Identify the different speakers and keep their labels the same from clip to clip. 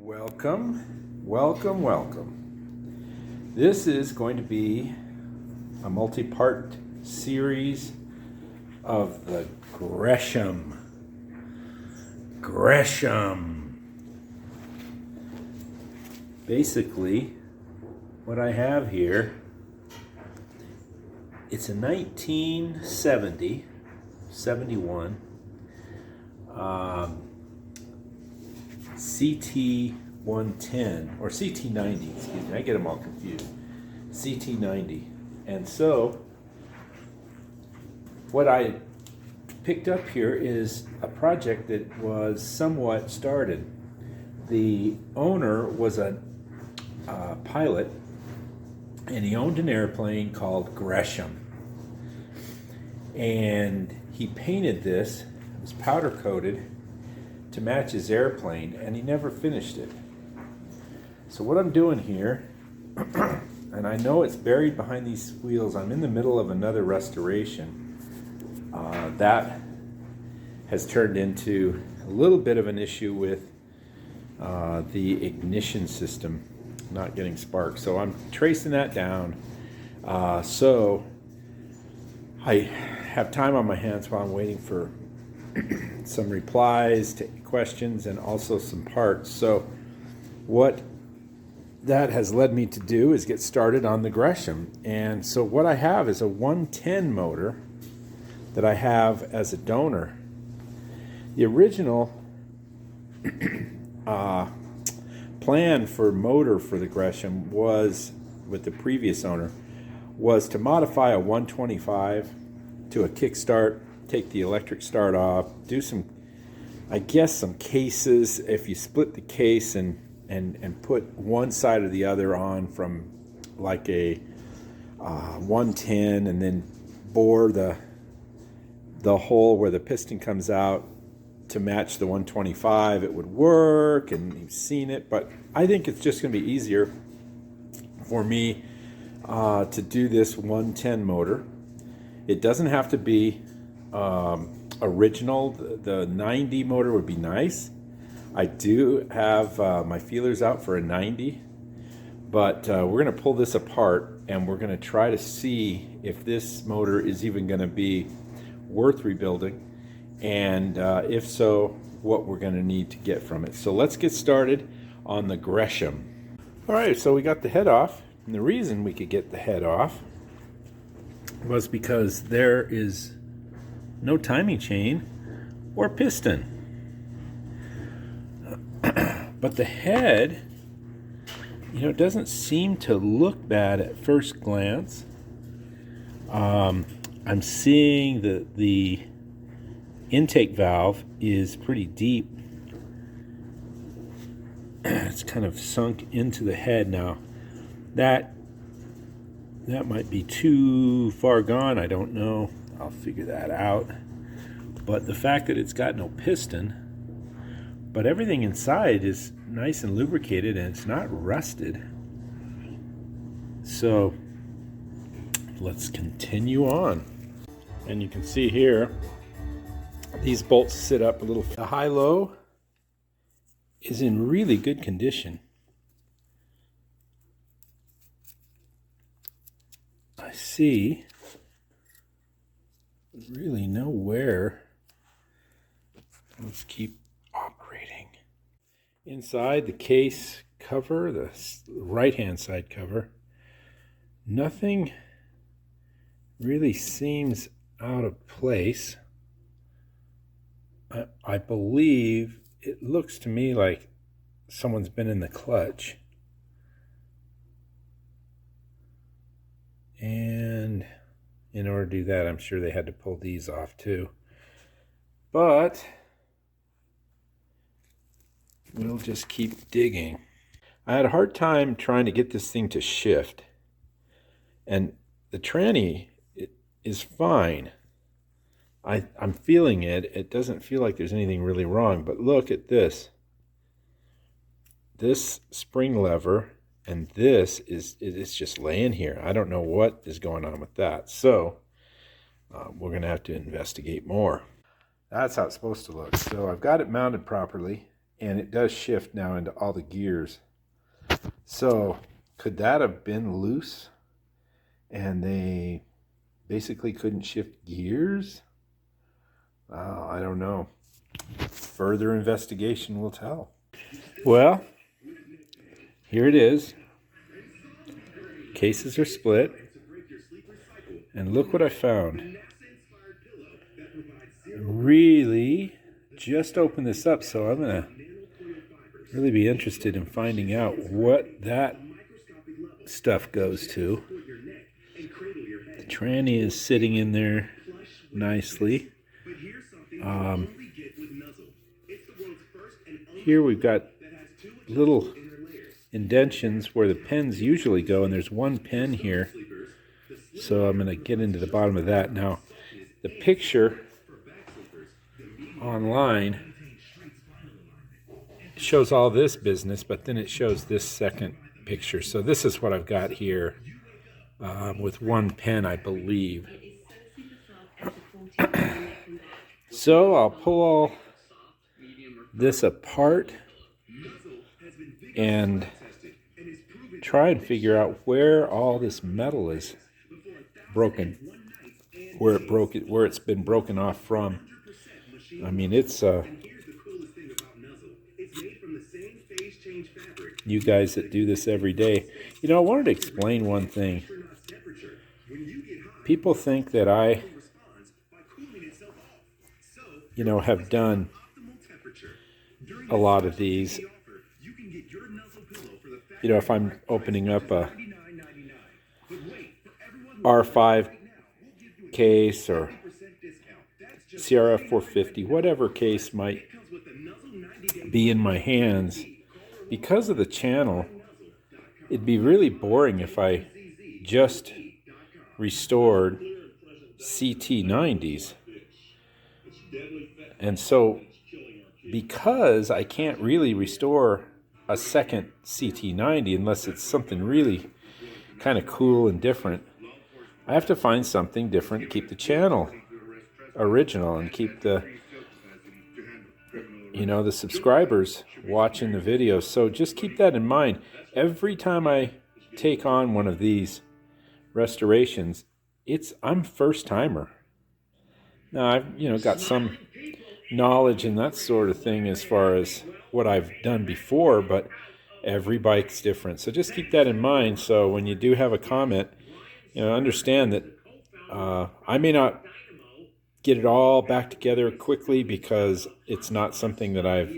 Speaker 1: Welcome, welcome, welcome. This is going to be a multi-part series of the Gresham. Basically, what I have here, it's a 1970, 71 CT110 or CT90, excuse me, I get them all confused. CT90. And so what I picked up here is a project that was somewhat started. The owner was a pilot, and he owned an airplane called Gresham. And he painted this, it was powder coated, to match his airplane, and he never finished it. So what I'm doing here, and I know it's buried behind these wheels, I'm in the middle of another restoration that has turned into a little bit of an issue with the ignition system not getting sparks. So I'm tracing that down. So I have time on my hands while I'm waiting for some replies to questions and also some parts. So what that has led me to do is get started on the Gresham. And so what I have is a 110 motor that I have as a donor. The original plan for motor for the Gresham was, with the previous owner, was to modify a 125 to a kickstart, take the electric start off, do some, I guess, some cases. If you split the case and put one side or the other on from like a 110, and then bore the hole where the piston comes out to match the 125, it would work, and you've seen it. But I think it's just going to be easier for me to do this 110 motor. It doesn't have to be original. The 90 motor would be nice. I do have my feelers out for a 90, but we're going to pull this apart and we're going to try to see if this motor is even going to be worth rebuilding, and if so, what we're going to need to get from it. So let's get started on the Gresham. All right, so we got the head off, and the reason we could get the head off was because there is no timing chain or piston. But the head, doesn't seem to look bad at first glance. I'm seeing that the intake valve is pretty deep. It's kind of sunk into the head now. That might be too far gone, I don't know. I'll figure that out. But the fact that it's got no piston, but everything inside is nice and lubricated and it's not rusted. So let's continue on. And you can see here, these bolts sit up a little. The high-low is in really good condition. I see really no wear. Let's keep operating. Inside the case cover, the right-hand side cover, nothing really seems out of place. I believe it looks to me like someone's been in the clutch. And in order to do that, I'm sure they had to pull these off too. But we'll just keep digging. I had a hard time trying to get this thing to shift. And the tranny is fine. I'm feeling it. It doesn't feel like there's anything really wrong. But look at this. This spring lever and this it's just laying here. I don't know what is going on with that. So we're going to have to investigate more. That's how it's supposed to look. So I've got it mounted properly, and it does shift now into all the gears. So could that have been loose and they basically couldn't shift gears? I don't know. Further investigation will tell. Well, here it is. Cases are split. And look what I found. Really just opened this up, so I'm going to really be interested in finding out what that stuff goes to. The tranny is sitting in there nicely. Here we've got little indentions where the pens usually go, and there's one pen here. So I'm going to get into the bottom of that. Now, the picture online shows all this business, but then it shows this second picture. So this is what I've got here with one pen, I believe. So I'll pull all this apart and try and figure out where all this metal is broken, where it's been broken off from. I mean, it's you guys that do this every day. You know, I wanted to explain one thing. People think that I, have done a lot of these. If I'm opening up a R5 case or CRF 450, whatever case might be in my hands, because of the channel, it'd be really boring if I just restored CT90s. And so, because I can't really restore a second CT90 unless it's something really kind of cool and different, I have to find something different to keep the channel original and keep the subscribers watching the videos. So just keep that in mind. Every time I take on one of these restorations, I'm first timer. Now I've got some knowledge and that sort of thing as far as what I've done before, but every bike's different. So just keep that in mind. So when you do have a comment, understand that I may not get it all back together quickly because it's not something that I've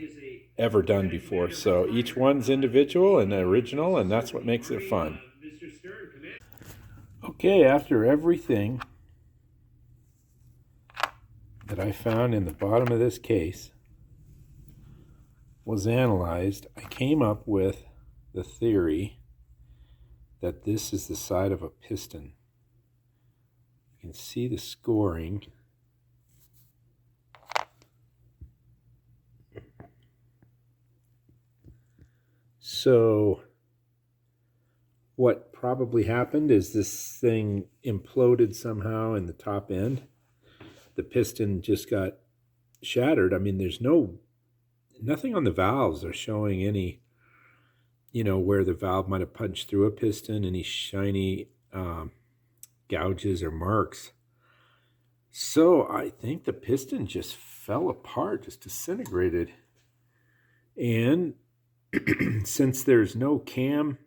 Speaker 1: ever done before. So each one's individual and original, and that's what makes it fun. Okay, after everything that I found in the bottom of this case was analyzed, I came up with the theory that this is the side of a piston. You can see the scoring. So what probably happened is this thing imploded somehow in the top end. The piston just got shattered. I mean, there's nothing on the valves are showing any, where the valve might have punched through a piston, any shiny gouges or marks. So I think the piston just fell apart, just disintegrated. And since there's no cam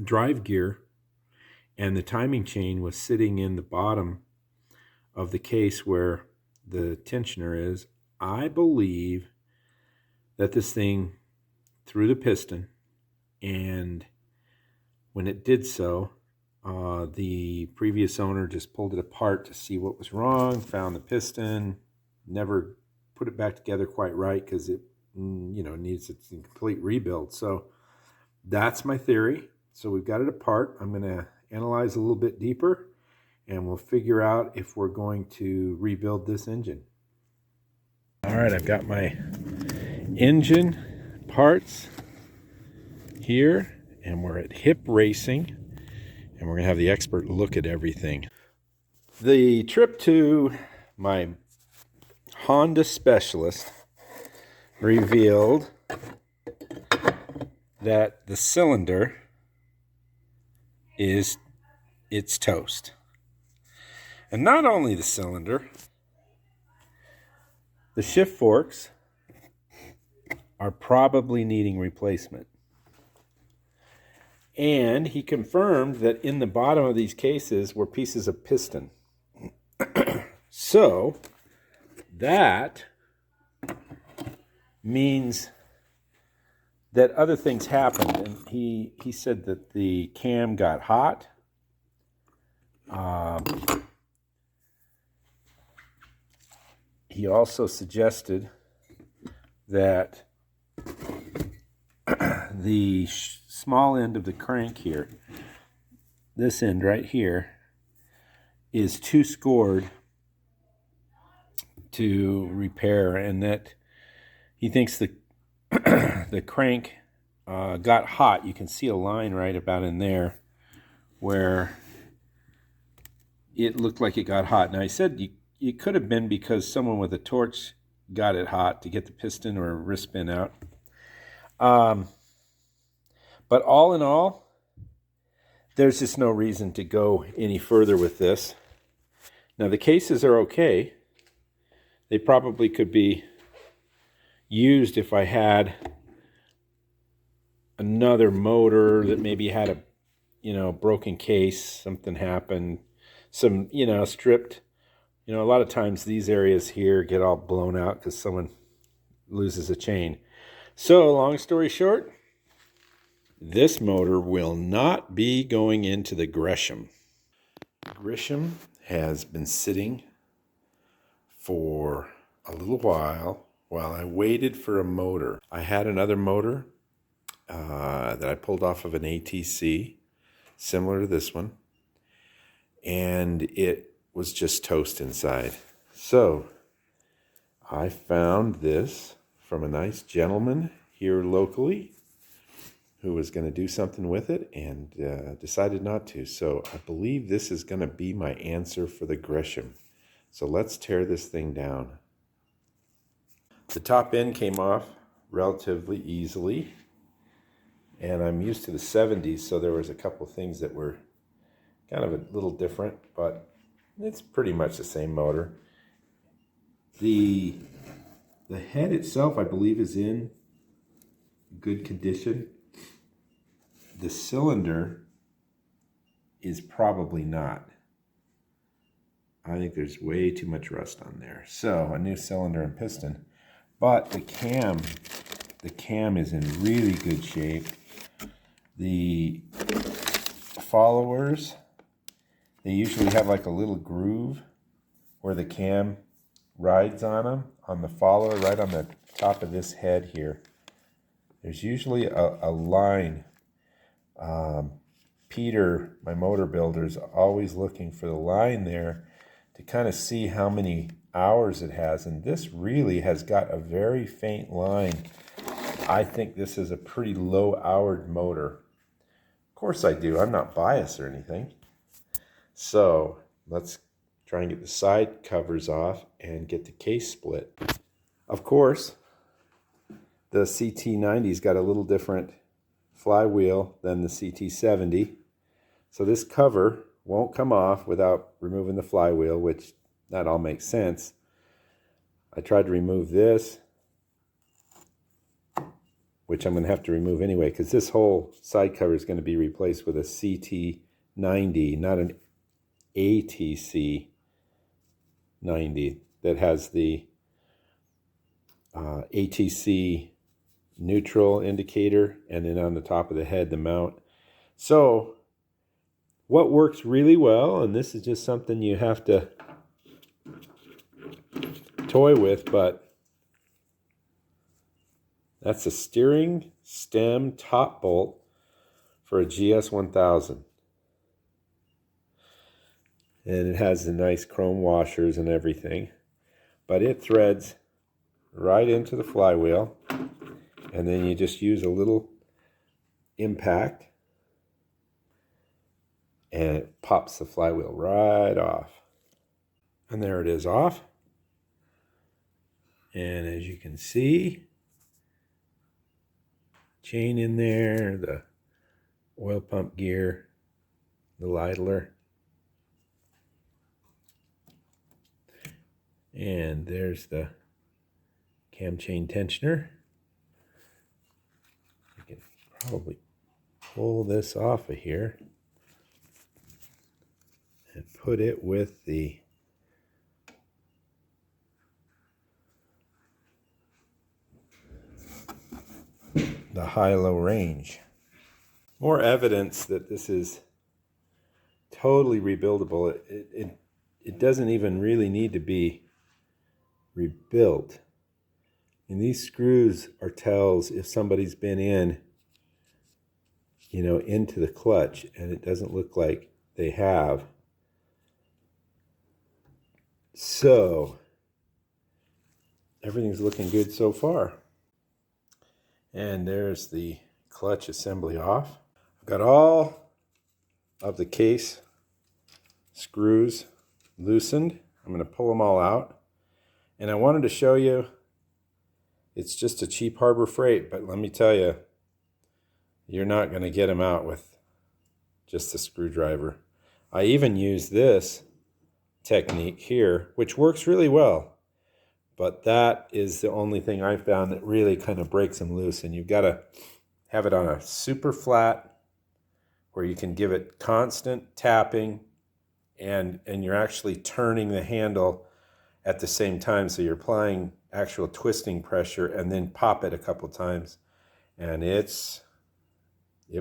Speaker 1: drive gear and the timing chain was sitting in the bottom of the case where the tensioner is, I believe that this thing threw the piston, and when it did so, the previous owner just pulled it apart to see what was wrong, found the piston, never put it back together quite right because it needs a complete rebuild. So that's my theory. So we've got it apart. I'm going to analyze a little bit deeper, and we'll figure out if we're going to rebuild this engine. All right, I've got my engine parts here, and we're at Hip Racing, and we're going to have the expert look at everything. The trip to my Honda specialist revealed that the cylinder is it's toast. And not only the cylinder, the shift forks are probably needing replacement. And he confirmed that in the bottom of these cases were pieces of piston. So that means that other things happened. And he said that the cam got hot. He also suggested that the small end of the crank here, this end right here, is too scored to repair, and that he thinks the the crank got hot. You can see a line right about in there where it looked like it got hot. Now, he said it could have been because someone with a torch got it hot to get the piston or wrist pin out. But all in all, there's just no reason to go any further with this. Now, the cases are okay. They probably could be used if I had another motor that maybe had a, broken case, something happened, some, stripped. A lot of times these areas here get all blown out because someone loses a chain. So, long story short, this motor will not be going into the Gresham. Gresham has been sitting for a little while I waited for a motor. I had another motor that I pulled off of an ATC, similar to this one, and it was just toast inside. So I found this from a nice gentleman here locally who was going to do something with it and decided not to. So I believe this is going to be my answer for the Gresham. So let's tear this thing down. The top end came off relatively easily, and I'm used to the 70s, so there was a couple things that were kind of a little different, but it's pretty much the same motor. The head itself, I believe, is in good condition. The cylinder is probably not. I think there's way too much rust on there. So a new cylinder and piston. But the cam is in really good shape. The followers, they usually have like a little groove where the cam rides on them, on the follower, right on the top of this head here. There's usually a line. Peter, my motor builder, is always looking for the line there to kind of see how many hours it has, and this really has got a very faint line. I think this is a pretty low-houred motor. Of course I do. I'm not biased or anything. So let's try and get the side covers off and get the case split. Of course, the CT90's got a little different flywheel than the CT70. So this cover won't come off without removing the flywheel, which that all makes sense. I tried to remove this, which I'm going to have to remove anyway, because this whole side cover is going to be replaced with a CT90, not an ATC 90 that has the ATC neutral indicator, and then on the top of the head, the mount. So what works really well, and this is just something you have to toy with, but that's a steering stem top bolt for a GS1000. And it has the nice chrome washers and everything, but it threads right into the flywheel, and then you just use a little impact and it pops the flywheel right off. And there it is off. And as you can see, chain in there, the oil pump gear, the idler. And there's the cam chain tensioner. You can probably pull this off of here and put it with the high-low range. More evidence that this is totally rebuildable. It doesn't even really need to be rebuilt. And these screws are tells if somebody's been in, you know, into the clutch, and it doesn't look like they have. So everything's looking good so far. And there's the clutch assembly off. I've got all of the case screws loosened. I'm going to pull them all out. And I wanted to show you, it's just a cheap Harbor Freight, but let me tell you, you're not going to get them out with just a screwdriver. I even use this technique here, which works really well. But that is the only thing I've found that really kind of breaks them loose. And you've got to have it on a super flat where you can give it constant tapping and you're actually turning the handle at the same time. So you're applying actual twisting pressure and then pop it a couple times. And it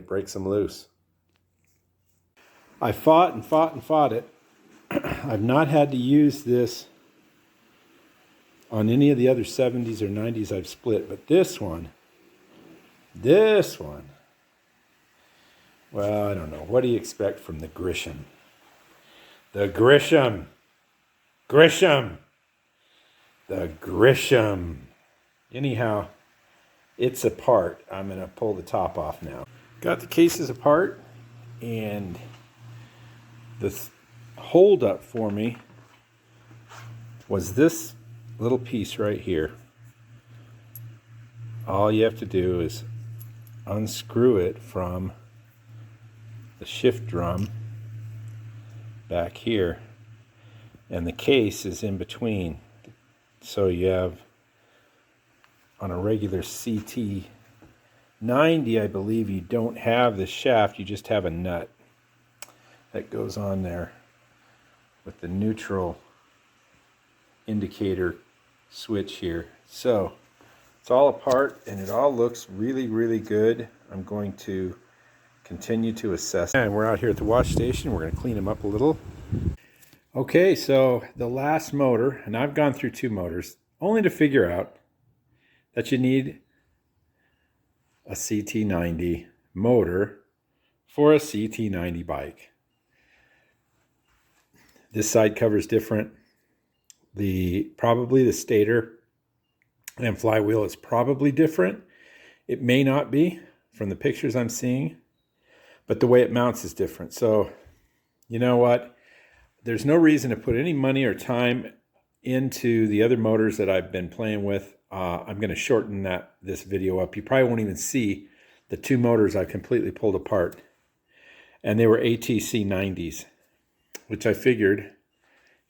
Speaker 1: breaks them loose. I fought and fought and fought it. I've not had to use this on any of the other 70s or 90s I've split, but this one, well, I don't know. What do you expect from the Grisham? The Grisham. The Grisham. Anyhow, it's apart. I'm going to pull the top off now. Got the cases apart, and the hold up for me was this little piece right here. All you have to do is unscrew it from the shift drum back here, and the case is in between. So you have, on a regular CT90, I believe, you don't have the shaft, you just have a nut that goes on there with the neutral indicator switch here. So it's all apart and it all looks really, really good. I'm going to continue to assess. And we're out here at the wash station. We're going to clean them up a little. Okay, so the last motor, and I've gone through 2 motors, only to figure out that you need a CT90 motor for a CT90 bike. This side cover is different. Probably the stator and flywheel is probably different. It may not be from the pictures I'm seeing, but the way it mounts is different. So, you know what? There's no reason to put any money or time into the other motors that I've been playing with. I'm going to shorten this video up. You probably won't even see the 2 motors I completely pulled apart. And they were ATC 90s, which I figured,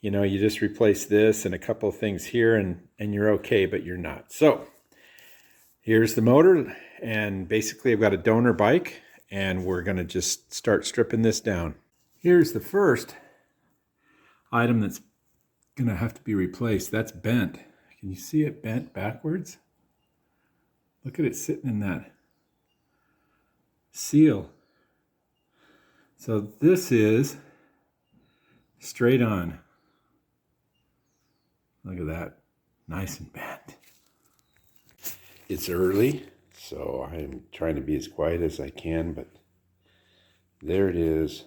Speaker 1: you know, you just replace this and a couple of things here and you're okay, but you're not. So here's the motor, and basically I've got a donor bike, and we're going to just start stripping this down. Here's the first item that's going to have to be replaced. That's bent. Can you see it bent backwards? Look at it sitting in that seal. So this is straight on. Look at that, nice and bent. It's early, so I'm trying to be as quiet as I can, but there it is,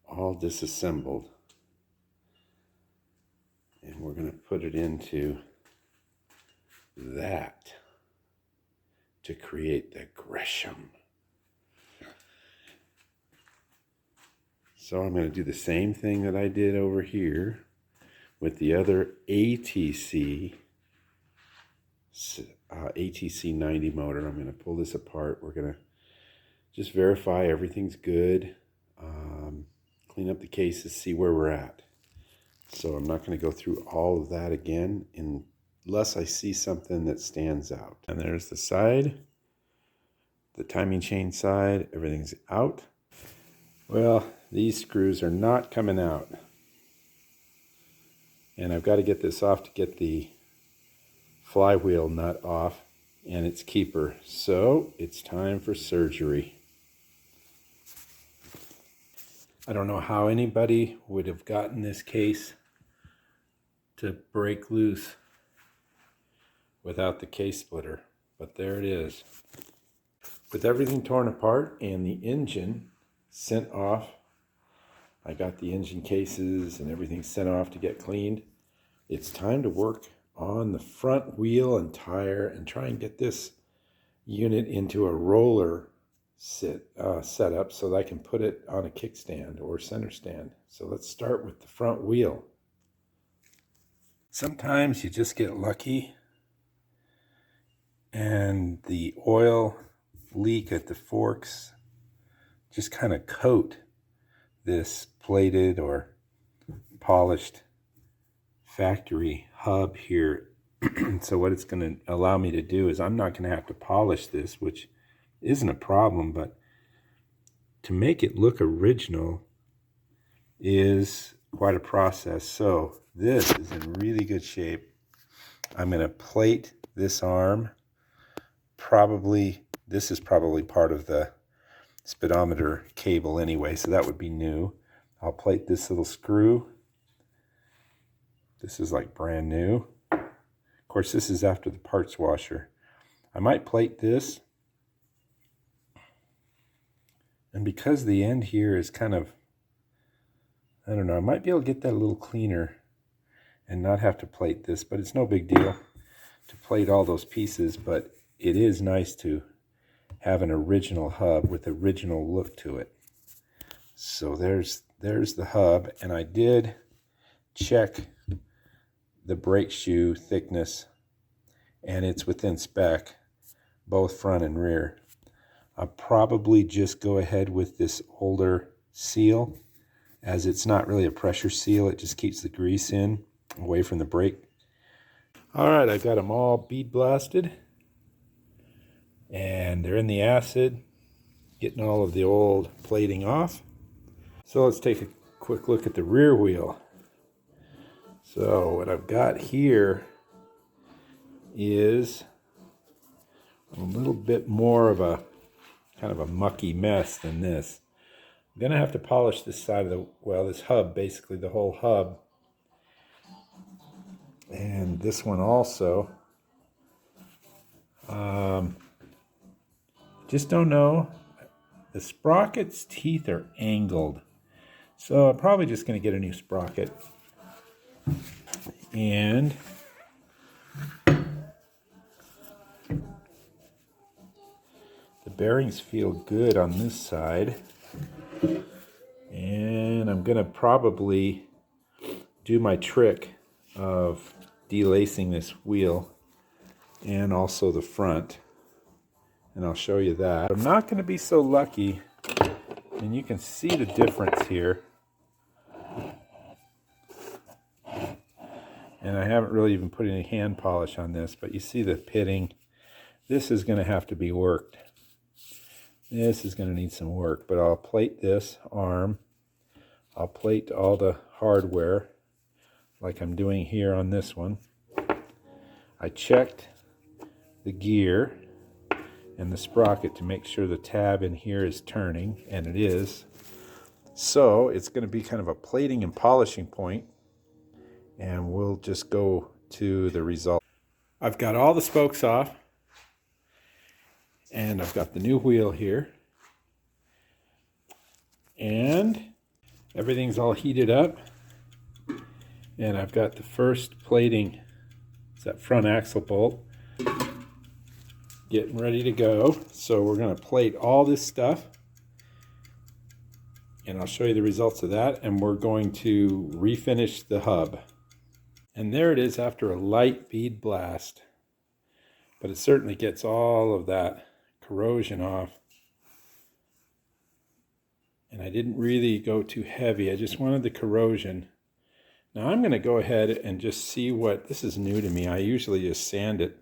Speaker 1: all disassembled. And we're going to put it into that to create the Grisham. So I'm going to do the same thing that I did over here with the other ATC ATC90 motor. I'm going to pull this apart. We're going to just verify everything's good, clean up the cases, see where we're at. So I'm not going to go through all of that again unless I see something that stands out. And there's the side, the timing chain side, everything's out. Well, these screws are not coming out. And I've got to get this off to get the flywheel nut off and its keeper. So it's time for surgery. I don't know how anybody would have gotten this case to break loose without the case splitter, but there it is. With everything torn apart and the engine sent off, I got the engine cases and everything sent off to get cleaned. It's time to work on the front wheel and tire and try and get this unit into a roller setup so that I can put it on a kickstand or center stand. So let's start with the front wheel. Sometimes you just get lucky and the oil leak at the forks just kind of coat this plated or polished factory hub here. So what it's going to allow me to do is I'm not going to have to polish this, which isn't a problem, but to make it look original is quite a process. So this is in really good shape. I'm going to plate this arm. This is probably part of the speedometer cable anyway, so that would be new. I'll plate this little screw. This is like brand new. Of course, this is after the parts washer. I might plate this. And because the end here is kind of, I don't know, I might be able to get that a little cleaner and not have to plate this, but it's no big deal to plate all those pieces, but it is nice to have an original hub with original look to it. So there's the hub, and I did check the brake shoe thickness, and it's within spec, both front and rear. I'll probably just go ahead with this older seal, as it's not really a pressure seal. It just keeps the grease in, away from the brake. All right, I've got them all bead blasted, and they're in the acid, getting all of the old plating off. So let's take a quick look at the rear wheel. So what I've got here is a little bit more of a kind of a mucky mess than this. I'm going to have to polish this side of the, well, this hub, basically the whole hub. And this one also. Just don't know. The sprocket's teeth are angled. So I'm probably just going to get a new sprocket. And the bearings feel good on this side. And I'm going to probably do my trick of delacing this wheel and also the front. And I'll show you that. I'm not going to be so lucky, and you can see the difference here. And I haven't really even put any hand polish on this, but you see the pitting. This is going to have to be worked. This is going to need some work, but I'll plate this arm. I'll plate all the hardware like I'm doing here on this one. I checked the gear and the sprocket to make sure the tab in here is turning, and it is. So it's going to be kind of a plating and polishing point, and we'll just go to the result. I've got all the spokes off, and I've got the new wheel here, and everything's all heated up, and I've got the first plating. It's that front axle bolt getting ready to go. So we're going to plate all this stuff, and I'll show you the results of that, and we're going to refinish the hub. And there it is after a light bead blast. but it certainly gets all of that corrosion off. And I didn't really go too heavy. I just wanted the corrosion. Now I'm going to go ahead and just see what, this is new to me. I usually just sand it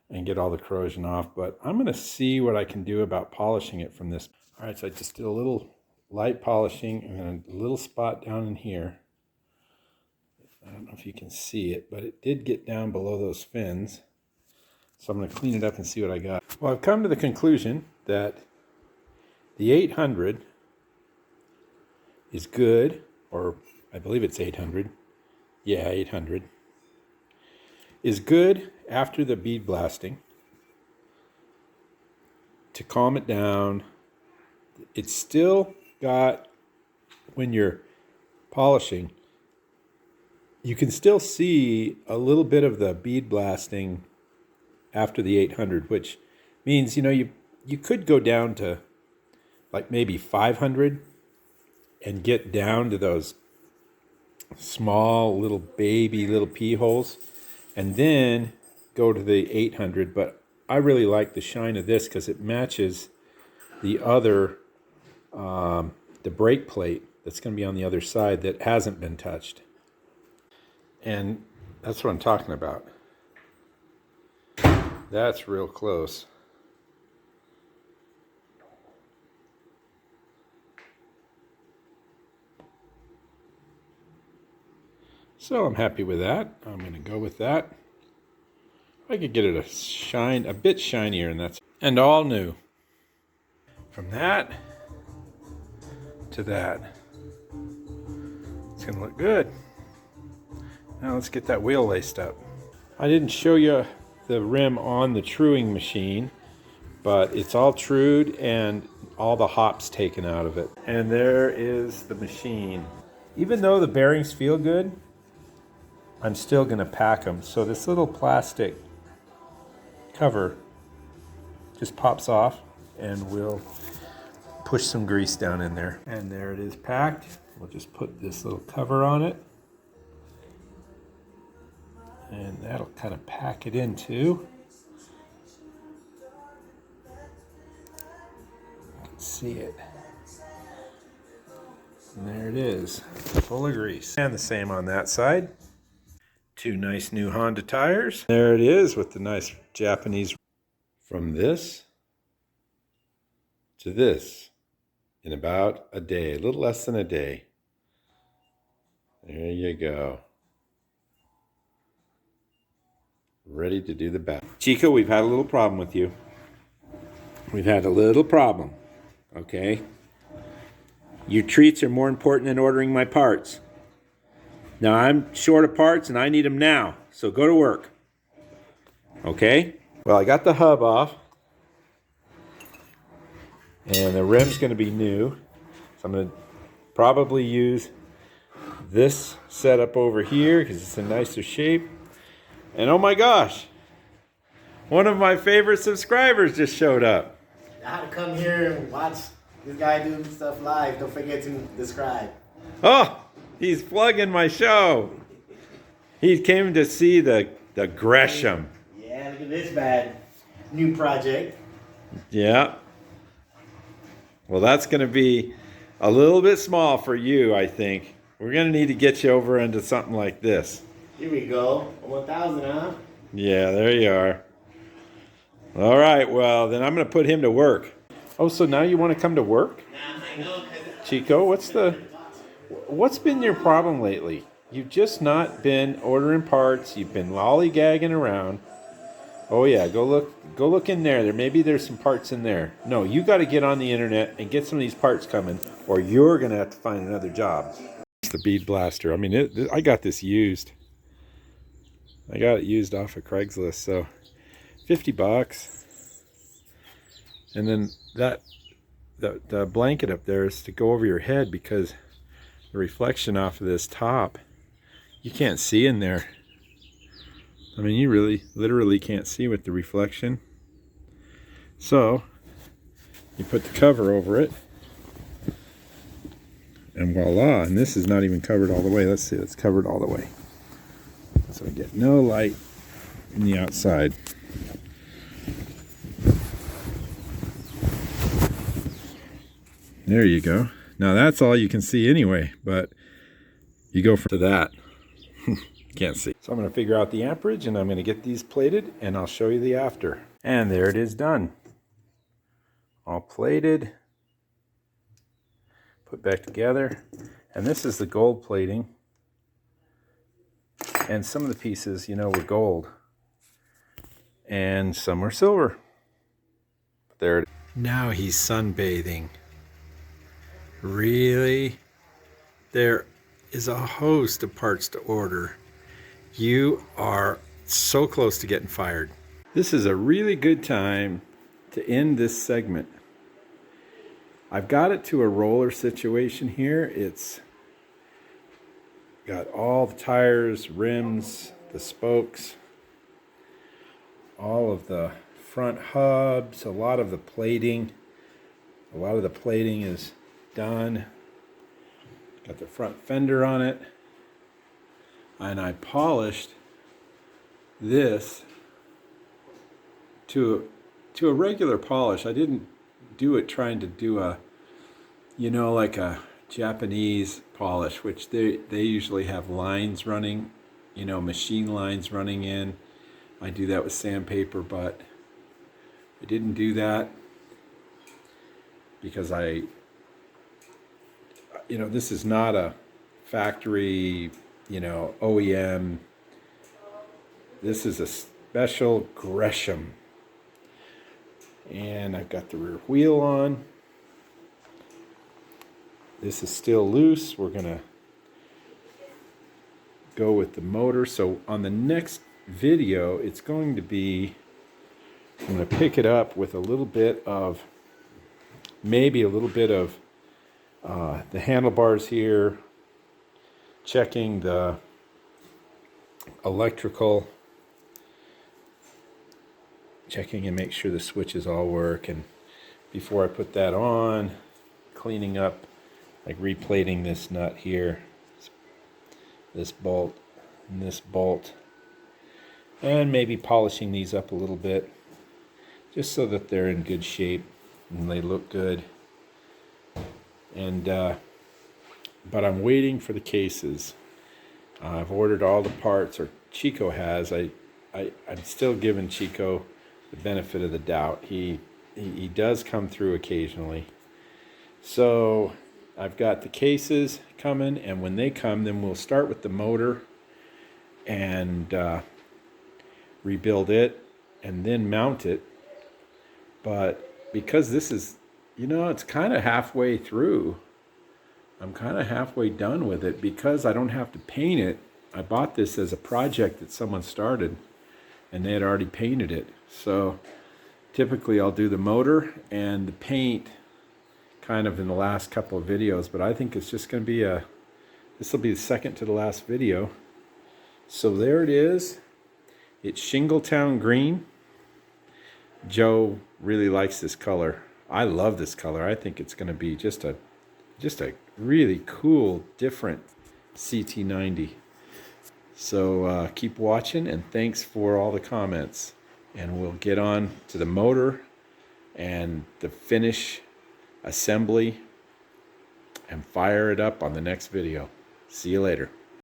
Speaker 1: and get all the corrosion off, but I'm going to see what I can do about polishing it from this. All right, so I just did a little light polishing and a little spot down in here. I don't know if you can see it, but it did get down below those fins. So I'm going to clean it up and see what I got. Well, I've come to the conclusion that the 800 is good, or I believe it's 800. Yeah, 800 is good after the bead blasting to calm it down. It's still got, when you're polishing, you can still see a little bit of the bead blasting after the 800, which means, you know, you could go down to like maybe 500 and get down to those small little pea holes and then go to the 800. But I really like the shine of this because it matches the other, the brake plate that's going to be on the other side that hasn't been touched. And that's what I'm talking about. That's real close. So I'm happy with that. I'm going to go with that. I could get it a bit shinier, and all new. From that to that. It's going to look good. Now let's get that wheel laced up. I didn't show you the rim on the truing machine, but it's all trued and all the hops taken out of it. And there is the machine. Even though the bearings feel good, I'm still going to pack them. So this little plastic cover just pops off and we'll push some grease down in there. And there it is packed. We'll just put this little cover on it. And that'll kind of pack it in too. You can see it. And there it is, full of grease. And the same on that side. Two nice new Honda tires. There it is with the nice Japanese. From this to this in about a day, a little less than a day. There you go. Ready to do the back. Chico, we've had a little problem with you. We've had a little problem, okay? Your treats are more important than ordering my parts. Now, I'm short of parts and I need them now, so go to work. Okay? Well, I got the hub off. And the rim's going to be new. So I'm going to probably use this setup over here because it's a nicer shape. And oh my gosh, one of my favorite subscribers just showed up.
Speaker 2: I had to come here and watch this guy do stuff live. Don't forget to subscribe.
Speaker 1: Oh, he's plugging my show. He came to see the Gresham.
Speaker 2: Yeah, look at this bad new project.
Speaker 1: Yeah. Well, that's going to be a little bit small for you, I think. We're going to need to get you over into something like this.
Speaker 2: Here we go. 1,000, huh?
Speaker 1: Yeah, there you are. All right, well, then I'm going to put him to work. Oh, so now you want to come to work?
Speaker 2: Nah, I know.
Speaker 1: Chico, what's been your problem lately? You've just not been ordering parts. You've been lollygagging around. Oh yeah, go look in there. Maybe there's some parts in there. No, you got to get on the internet and get some of these parts coming, or you're going to have to find another job. It's the bead blaster. I mean, I got this used. I got it used off of Craigslist, so $50. And then the blanket up there is to go over your head because the reflection off of this top, you can't see in there. I mean, you really literally can't see with the reflection. So you put the cover over it and voila. And this is not even covered all the way. Let's see, it's covered all the way. So I get no light in the outside. There you go. Now that's all you can see anyway, but you go to that. Can't see. So I'm going to figure out the amperage and I'm going to get these plated and I'll show you the after. And there it is done. All plated. Put back together. And this is the gold plating. And some of the pieces, you know, were gold. And some were silver. But there it is. Now he's sunbathing. Really? There is a host of parts to order. You are so close to getting fired. This is a really good time to end this segment. I've got it to a roller situation here. It's got all the tires, rims, the spokes, all of the front hubs, a lot of the plating. A lot of the plating is done. Got the front fender on it. And I polished this to a regular polish. I didn't do it trying to do a, you know, like a Japanese polish, which they usually have lines running, you know, machine lines running in. I do that with sandpaper, but I didn't do that because you know, this is not a factory, you know, OEM. This is a special Gresham. And I've got the rear wheel on. This is still loose. We're gonna go with the motor. So on the next video, it's going to be, I'm gonna pick it up with a little bit of, maybe a little bit of the handlebars here, checking the electrical, checking and make sure the switches all work, and before I put that on, cleaning up, like replating this nut here, this bolt, and this bolt, and maybe polishing these up a little bit just so that they're in good shape and they look good. And but I'm waiting for the cases. I've ordered all the parts, or Chico has. I'm still giving Chico the benefit of the doubt. He does come through occasionally. So I've got the cases coming, and when they come, then we'll start with the motor and rebuild it and then mount it. But because this is, you know, it's kind of halfway through. I'm kind of halfway done with it because I don't have to paint it. I bought this as a project that someone started and they had already painted it. So typically I'll do the motor and the paint kind of in the last couple of videos, but I think it's just going to be this will be the second to the last video. So there it is. It's Shingletown green. Joe really likes this color. I love this color. I think it's going to be just a really cool, different CT90. So keep watching, and thanks for all the comments. And we'll get on to the motor and the finish assembly and fire it up on the next video. See you later.